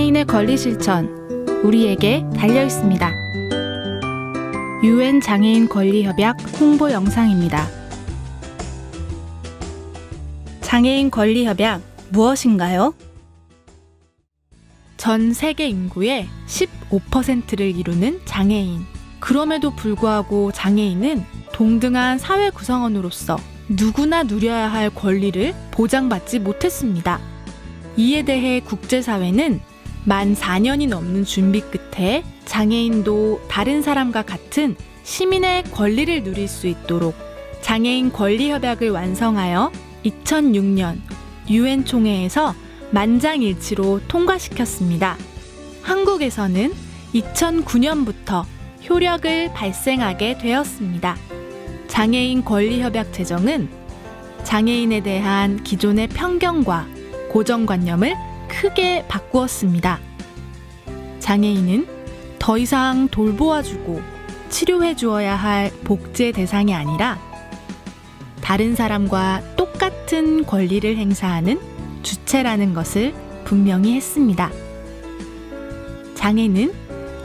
장애인의 권리 실천, 우리에게 달려 있습니다. UN 장애인 권리 협약 홍보 영상입니다. 장애인 권리 협약 무엇인가요? 전 세계 인구의 15%를 이루는 장애인. 그럼에도 불구하고 장애인은 동등한 사회 구성원으로서 누구나 누려야 할 권리를 보장받지 못했습니다. 이에 대해 국제사회는 만 4년이 넘는 준비 끝에 장애인도 다른 사람과 같은 시민의 권리를 누릴 수 있도록 장애인 권리 협약을 완성하여 2006년 UN 총회에서 만장일치로 통과시켰습니다. 한국에서는 2009년부터 효력을 발생하게 되었습니다. 장애인 권리 협약 제정은 장애인에 대한 기존의 편견과 고정관념을 크게 바꾸었습니다. 장애인은 더 이상 돌보아주고 치료해 주어야 할 복제 대상이 아니라 다른 사람과 똑같은 권리를 행사하는 주체라는 것을 분명히 했습니다. 장애는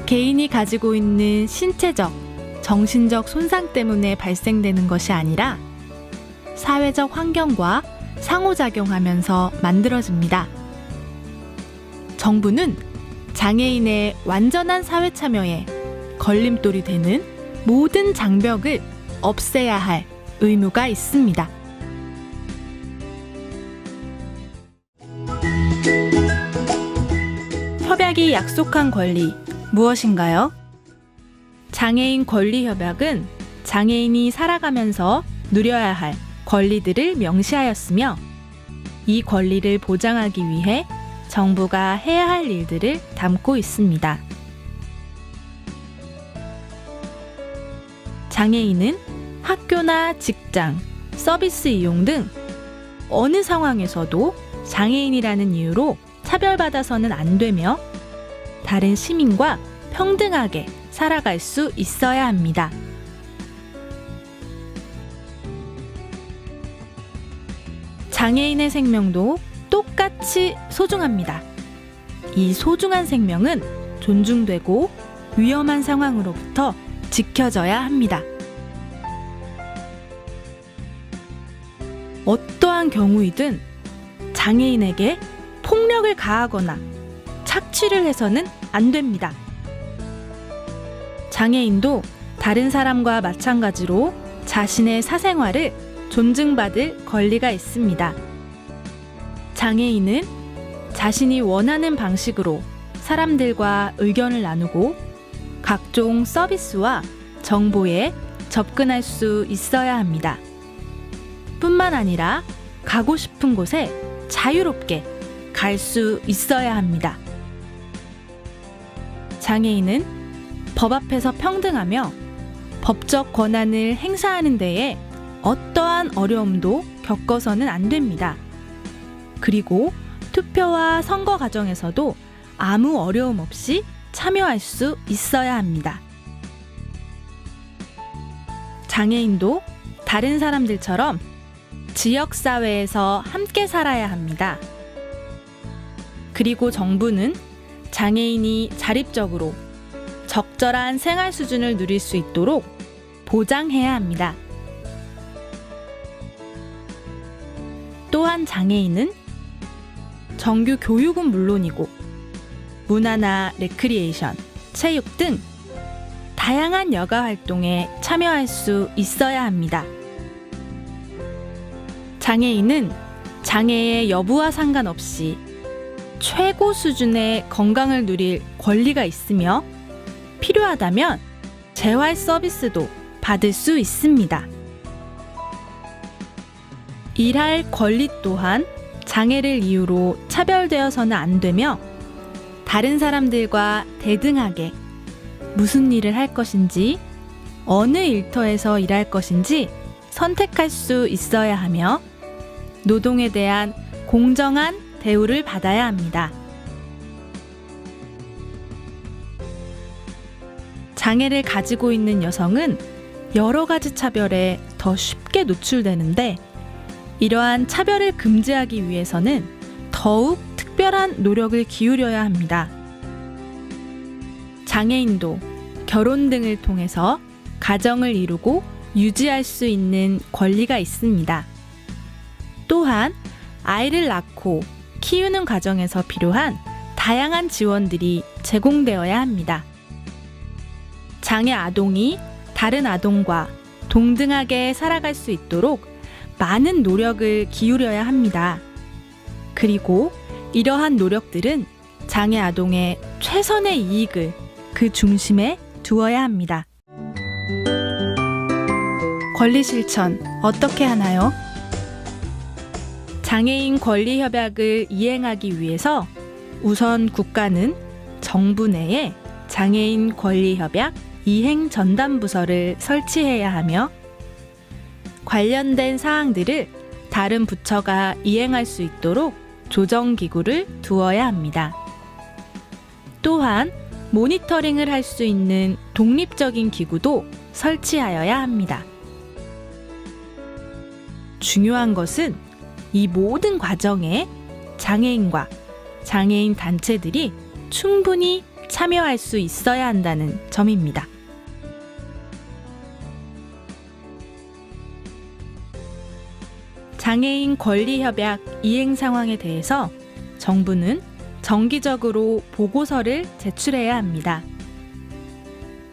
개인이 가지고 있는 신체적, 정신적 손상 때문에 발생되는 것이 아니라 사회적 환경과 상호작용하면서 만들어집니다. 정부는 장애인의 완전한 사회 참여에 걸림돌이 되는 모든 장벽을 없애야 할 의무가 있습니다. 협약이 약속한 권리 무엇인가요? 장애인 권리 협약은 장애인이 살아가면서 누려야 할 권리들을 명시하였으며 이 권리를 보장하기 위해 정부가 해야 할 일들을 담고 있습니다. 장애인은 학교나 직장, 서비스 이용 등 어느 상황에서도 장애인이라는 이유로 차별받아서는 안 되며 다른 시민과 평등하게 살아갈 수 있어야 합니다. 장애인의 생명도 똑같이 소중합니다. 이 소중한 생명은 존중되고 위험한 상황으로부터 지켜져야 합니다. 어떠한 경우이든 장애인에게 폭력을 가하거나 착취를 해서는 안 됩니다. 장애인도 다른 사람과 마찬가지로 자신의 사생활을 존중받을 권리가 있습니다. 장애인은 자신이 원하는 방식으로 사람들과 의견을 나누고 각종 서비스와 정보에 접근할 수 있어야 합니다. 뿐만 아니라 가고 싶은 곳에 자유롭게 갈 수 있어야 합니다. 장애인은 법 앞에서 평등하며 법적 권한을 행사하는 데에 어떠한 어려움도 겪어서는 안 됩니다. 그리고 투표와 선거 과정에서도 아무 어려움 없이 참여할 수 있어야 합니다. 장애인도 다른 사람들처럼 지역사회에서 함께 살아야 합니다. 그리고 정부는 장애인이 자립적으로 적절한 생활 수준을 누릴 수 있도록 보장해야 합니다. 또한 장애인은 정규 교육은 물론이고 문화나 레크리에이션, 체육 등 다양한 여가 활동에 참여할 수 있어야 합니다. 장애인은 장애의 여부와 상관없이 최고 수준의 건강을 누릴 권리가 있으며 필요하다면 재활 서비스도 받을 수 있습니다. 일할 권리 또한 장애를 이유로 차별되어서는 안 되며 다른 사람들과 대등하게 무슨 일을 할 것인지 어느 일터에서 일할 것인지 선택할 수 있어야 하며 노동에 대한 공정한 대우를 받아야 합니다. 장애를 가지고 있는 여성은 여러 가지 차별에 더 쉽게 노출되는데 이러한 차별을 금지하기 위해서는 더욱 특별한 노력을 기울여야 합니다. 장애인도 결혼 등을 통해서 가정을 이루고 유지할 수 있는 권리가 있습니다. 또한 아이를 낳고 키우는 과정에서 필요한 다양한 지원들이 제공되어야 합니다. 장애 아동이 다른 아동과 동등하게 살아갈 수 있도록 많은 노력을 기울여야 합니다. 그리고 이러한 노력들은 장애 아동의 최선의 이익을 그 중심에 두어야 합니다. 권리 실천 어떻게 하나요? 장애인 권리 협약을 이행하기 위해서 우선 국가는 정부 내에 장애인 권리 협약 이행 전담 부서를 설치해야 하며 관련된 사항들을 다른 부처가 이행할 수 있도록 조정기구를 두어야 합니다. 또한 모니터링을 할 수 있는 독립적인 기구도 설치하여야 합니다. 중요한 것은 이 모든 과정에 장애인과 장애인 단체들이 충분히 참여할 수 있어야 한다는 점입니다. 장애인 권리협약 이행 상황에 대해서 정부는 정기적으로 보고서를 제출해야 합니다.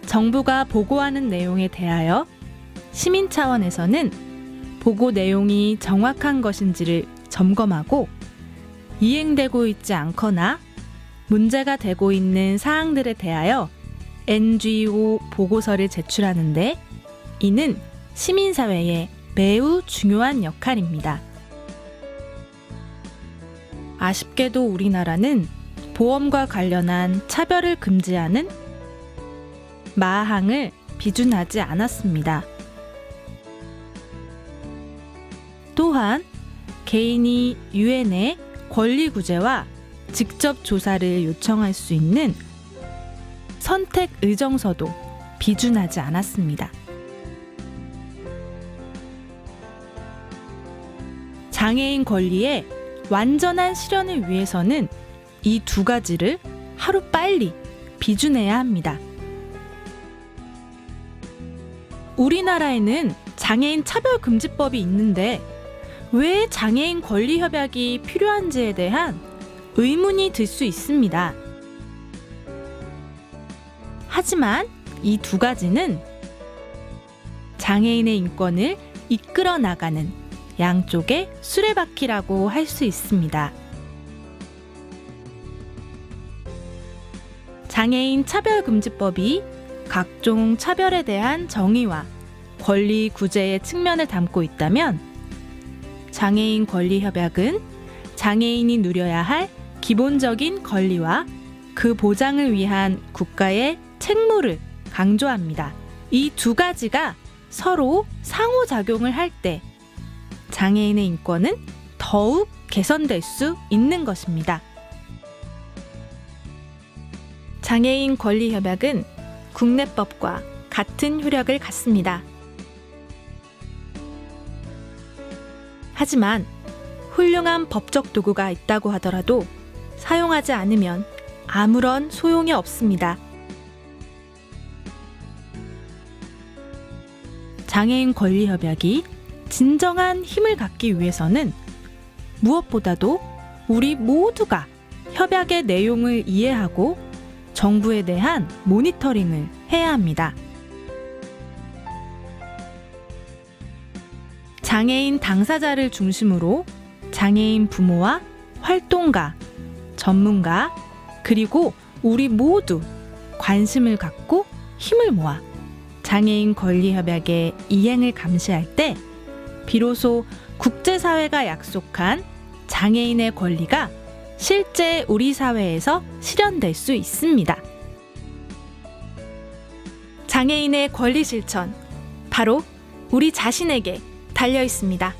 정부가 보고하는 내용에 대하여 시민 차원에서는 보고 내용이 정확한 것인지를 점검하고 이행되고 있지 않거나 문제가 되고 있는 사항들에 대하여 NGO 보고서를 제출하는데 이는 시민사회의 매우 중요한 역할입니다. 아쉽게도 우리나라는 보험과 관련한 차별을 금지하는 마항을 비준하지 않았습니다. 또한 개인이 유엔의 권리구제와 직접 조사를 요청할 수 있는 선택 의정서도 비준하지 않았습니다. 장애인 권리의 완전한 실현을 위해서는 이 두 가지를 하루빨리 비준해야 합니다. 우리나라에는 장애인 차별금지법이 있는데 왜 장애인 권리협약이 필요한지에 대한 의문이 들 수 있습니다. 하지만 이 두 가지는 장애인의 인권을 이끌어 나가는 양쪽의 수레바퀴라고 할 수 있습니다. 장애인 차별금지법이 각종 차별에 대한 정의와 권리 구제의 측면을 담고 있다면 장애인 권리협약은 장애인이 누려야 할 기본적인 권리와 그 보장을 위한 국가의 책무를 강조합니다. 이 두 가지가 서로 상호작용을 할 때 장애인의 인권은 더욱 개선될 수 있는 것입니다. 장애인 권리협약은 국내법과 같은 효력을 갖습니다. 하지만 훌륭한 법적 도구가 있다고 하더라도 사용하지 않으면 아무런 소용이 없습니다. 장애인 권리협약이 진정한 힘을 갖기 위해서는 무엇보다도 우리 모두가 협약의 내용을 이해하고 정부에 대한 모니터링을 해야 합니다. 장애인 당사자를 중심으로 장애인 부모와 활동가, 전문가, 그리고 우리 모두 관심을 갖고 힘을 모아 장애인 권리협약의 이행을 감시할 때 비로소 국제사회가 약속한 장애인의 권리가 실제 우리 사회에서 실현될 수 있습니다. 장애인의 권리 실천, 바로 우리 자신에게 달려 있습니다.